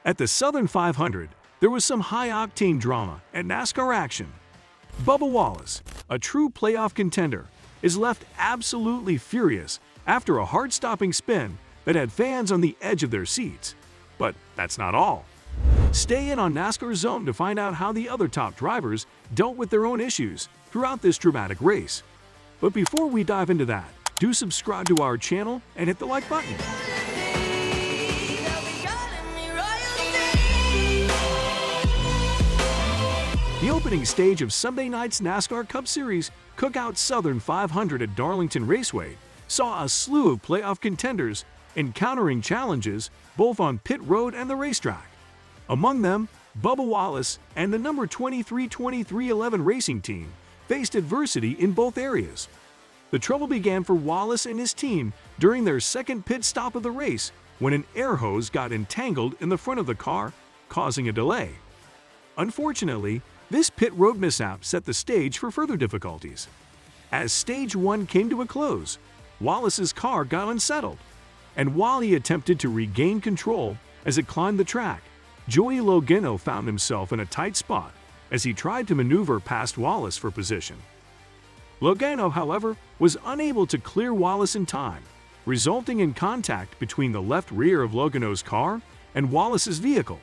At the Southern 500, there was some high-octane drama and NASCAR action. Bubba Wallace, a true playoff contender, is left absolutely furious after a heart-stopping spin that had fans on the edge of their seats. But that's not all. Stay in on NASCAR Zone to find out how the other top drivers dealt with their own issues throughout this dramatic race. But before we dive into that, do subscribe to our channel and hit the like button. The opening stage of Sunday night's NASCAR Cup Series Cookout Southern 500 at Darlington Raceway saw a slew of playoff contenders encountering challenges both on pit road and the racetrack. Among them, Bubba Wallace and the number 23-23-11 racing team faced adversity in both areas. The trouble began for Wallace and his team during their second pit stop of the race when an air hose got entangled in the front of the car, causing a delay. Unfortunately, this pit road mishap set the stage for further difficulties. As Stage 1 came to a close, Wallace's car got unsettled, and while he attempted to regain control as it climbed the track, Joey Logano found himself in a tight spot as he tried to maneuver past Wallace for position. Logano, however, was unable to clear Wallace in time, resulting in contact between the left rear of Logano's car and Wallace's vehicle.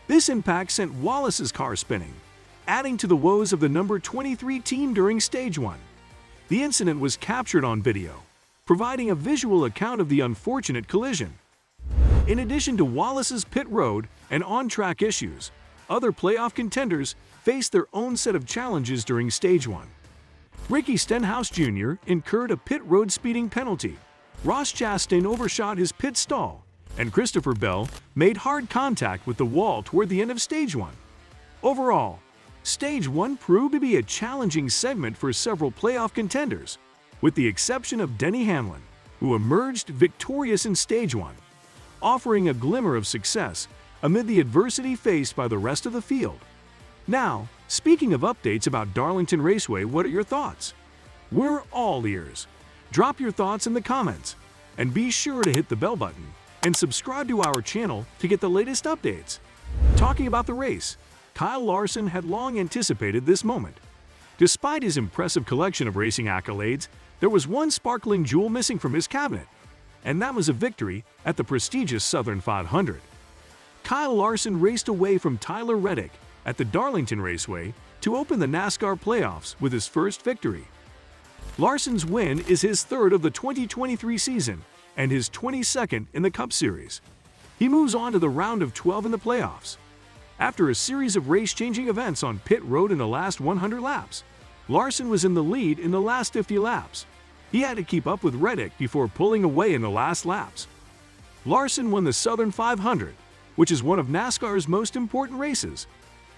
This impact sent Wallace's car spinning, adding to the woes of the number 23 team during Stage 1. The incident was captured on video, providing a visual account of the unfortunate collision. In addition to Wallace's pit road and on-track issues, other playoff contenders faced their own set of challenges during Stage 1. Ricky Stenhouse Jr. incurred a pit road speeding penalty, Ross Chastain overshot his pit stall, and Christopher Bell made hard contact with the wall toward the end of Stage 1. Overall, Stage 1 proved to be a challenging segment for several playoff contenders, with the exception of Denny Hamlin, who emerged victorious in Stage 1, offering a glimmer of success amid the adversity faced by the rest of the field. Now, speaking of updates about Darlington Raceway, what are your thoughts? We're all ears. Drop your thoughts in the comments, and be sure to hit the bell button and subscribe to our channel to get the latest updates. Talking about the race, Kyle Larson had long anticipated this moment. Despite his impressive collection of racing accolades, there was one sparkling jewel missing from his cabinet, and that was a victory at the prestigious Southern 500. Kyle Larson raced away from Tyler Reddick at the Darlington Raceway to open the NASCAR playoffs with his first victory. Larson's win is his third of the 2023 season and his 22nd in the Cup Series. He moves on to the round of 12 in the playoffs. After a series of race-changing events on pit road in the last 100 laps, Larson was in the lead in the last 50 laps. He had to keep up with Reddick before pulling away in the last laps. Larson won the Southern 500, which is one of NASCAR's most important races.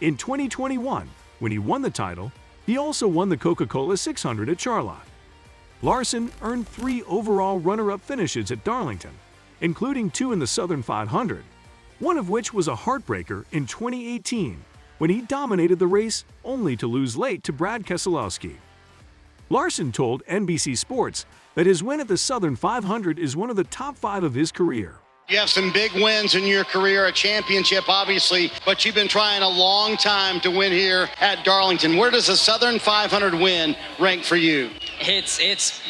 In 2021, when he won the title, he also won the Coca-Cola 600 at Charlotte. Larson earned 3 overall runner-up finishes at Darlington, including 2 in the Southern 500, one of which was a heartbreaker in 2018 when he dominated the race only to lose late to Brad Keselowski. Larson told NBC Sports that his win at the Southern 500 is one of the top 5 of his career. You have some big wins in your career, a championship obviously, but you've been trying a long time to win here at Darlington. Where does a Southern 500 win rank for you? It's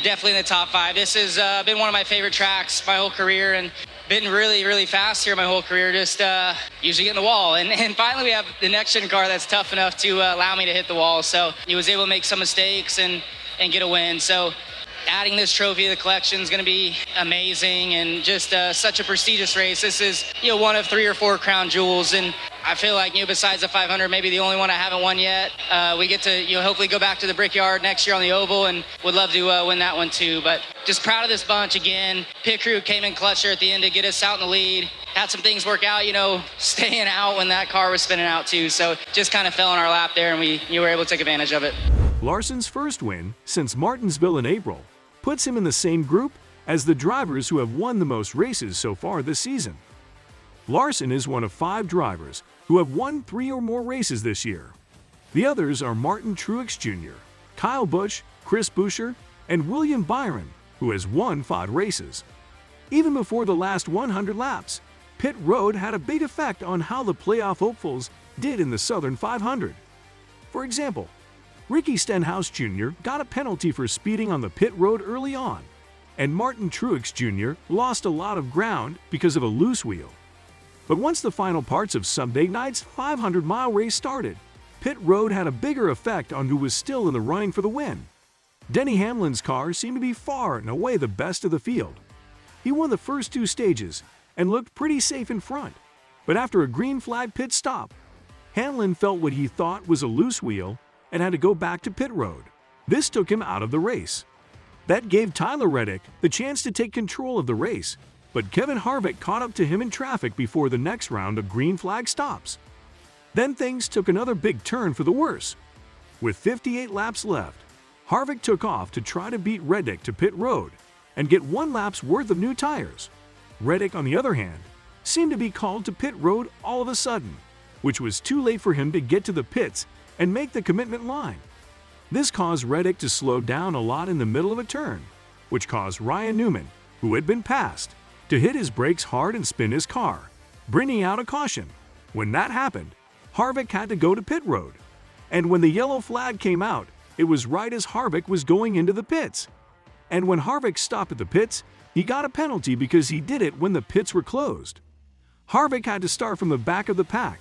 definitely in the top 5. This has been one of my favorite tracks my whole career, and been really fast here my whole career, just usually getting the wall. And finally we have the next-gen car that's tough enough to allow me to hit the wall. So he was able to make some mistakes and get a win. So adding this trophy to the collection is going to be amazing, and just such a prestigious race. This is, one of 3 or 4 crown jewels, and I feel like, besides the 500, maybe the only one I haven't won yet. We get to, hopefully go back to the Brickyard next year on the Oval, and would love to win that one too. But just proud of this bunch again. Pit crew came in clutch there at the end to get us out in the lead. Had some things work out, staying out when that car was spinning out too. So just kind of fell in our lap there, and we were able to take advantage of it. Larson's first win since Martinsville in April puts him in the same group as the drivers who have won the most races so far this season. Larson is one of 5 drivers who have won 3 or more races this year. The others are Martin Truex Jr., Kyle Busch, Chris Buescher, and William Byron, who has won 5 races. Even before the last 100 laps, pit road had a big effect on how the playoff hopefuls did in the Southern 500. For example, Ricky Stenhouse Jr. got a penalty for speeding on the pit road early on, and Martin Truex Jr. lost a lot of ground because of a loose wheel. But once the final parts of Sunday night's 500-mile race started, pit road had a bigger effect on who was still in the running for the win. Denny Hamlin's car seemed to be far and away the best of the field. He won the first two stages and looked pretty safe in front, but after a green flag pit stop, Hamlin felt what he thought was a loose wheel and had to go back to pit road. This took him out of the race. That gave Tyler Reddick the chance to take control of the race, but Kevin Harvick caught up to him in traffic before the next round of green flag stops. Then things took another big turn for the worse. With 58 laps left, Harvick took off to try to beat Reddick to pit road and get 1 lap's worth of new tires. Reddick, on the other hand, seemed to be called to pit road all of a sudden, which was too late for him to get to the pits and make the commitment line. This caused Reddick to slow down a lot in the middle of a turn, which caused Ryan Newman, who had been passed, to hit his brakes hard and spin his car, bringing out a caution. When that happened, Harvick had to go to pit road, and when the yellow flag came out, it was right as Harvick was going into the pits. And when Harvick stopped at the pits, he got a penalty because he did it when the pits were closed. Harvick had to start from the back of the pack,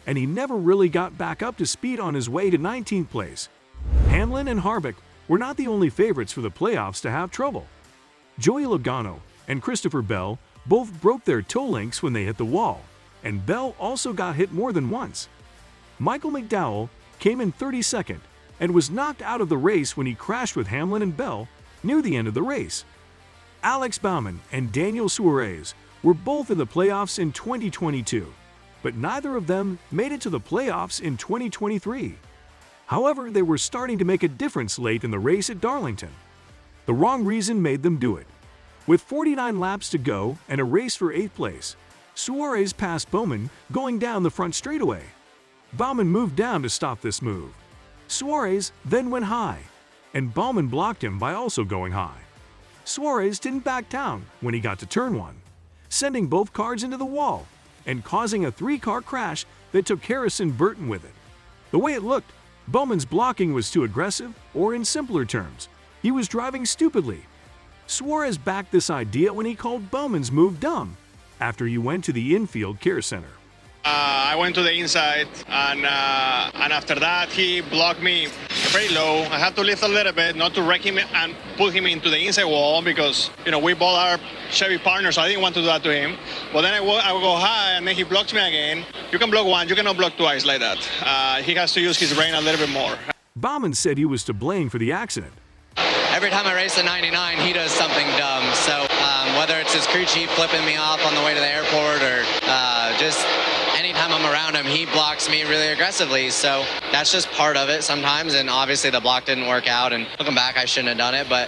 and he never really got back up to speed on his way to 19th place. Hamlin and Harvick were not the only favorites for the playoffs to have trouble. Joey Logano and Christopher Bell both broke their toe links when they hit the wall, and Bell also got hit more than once. Michael McDowell came in 32nd and was knocked out of the race when he crashed with Hamlin and Bell near the end of the race. Alex Bowman and Daniel Suarez were both in the playoffs in 2022, but neither of them made it to the playoffs in 2023. However, they were starting to make a difference late in the race at Darlington. The wrong reason made them do it. With 49 laps to go and a race for 8th place, Suarez passed Bowman going down the front straightaway. Bowman moved down to stop this move. Suarez then went high, and Bowman blocked him by also going high. Suarez didn't back down when he got to turn 1, sending both cars into the wall and causing a 3-car crash that took Harrison Burton with it. The way it looked, Bowman's blocking was too aggressive, or in simpler terms, he was driving stupidly. Suarez backed this idea when he called Bowman's move dumb after he went to the infield care center. I went to the inside, and after that, he blocked me pretty low. I had to lift a little bit, not to wreck him and put him into the inside wall because, we both are Chevy partners, so I didn't want to do that to him. But then I would go high, and then he blocks me again. You can block once, you cannot block twice like that. He has to use his brain a little bit more. Bowman said he was to blame for the accident. Every time I race the 99, he does something dumb. So whether it's his crew chief flipping me off on the way to the airport or just anytime I'm around him, he blocks me really aggressively. So that's just part of it sometimes. And obviously the block didn't work out. And looking back, I shouldn't have done it. But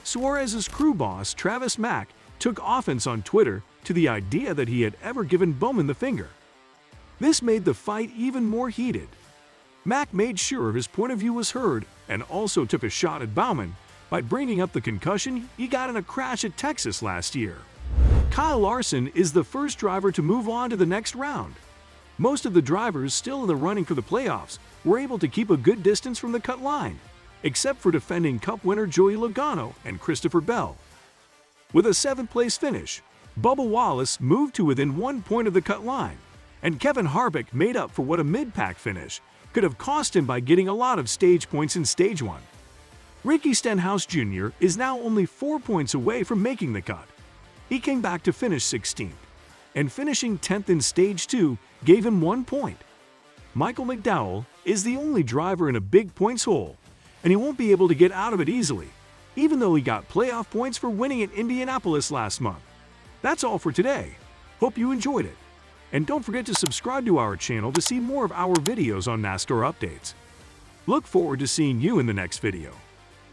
Suarez's crew boss, Travis Mack, took offense on Twitter to the idea that he had ever given Bowman the finger. This made the fight even more heated. Mack made sure his point of view was heard and also took a shot at Bowman by bringing up the concussion he got in a crash at Texas last year. Kyle Larson is the first driver to move on to the next round. Most of the drivers still in the running for the playoffs were able to keep a good distance from the cut line, except for defending Cup winner Joey Logano and Christopher Bell. With a 7th-place finish, Bubba Wallace moved to within 1 point of the cut line, and Kevin Harvick made up for what a mid-pack finish could have cost him by getting a lot of stage points in Stage 1. Ricky Stenhouse Jr. is now only 4 points away from making the cut. He came back to finish 16th, and finishing 10th in Stage 2 gave him 1 point. Michael McDowell is the only driver in a big points hole, and he won't be able to get out of it easily, even though he got playoff points for winning at Indianapolis last month. That's all for today. Hope you enjoyed it. And don't forget to subscribe to our channel to see more of our videos on NASCAR updates. Look forward to seeing you in the next video.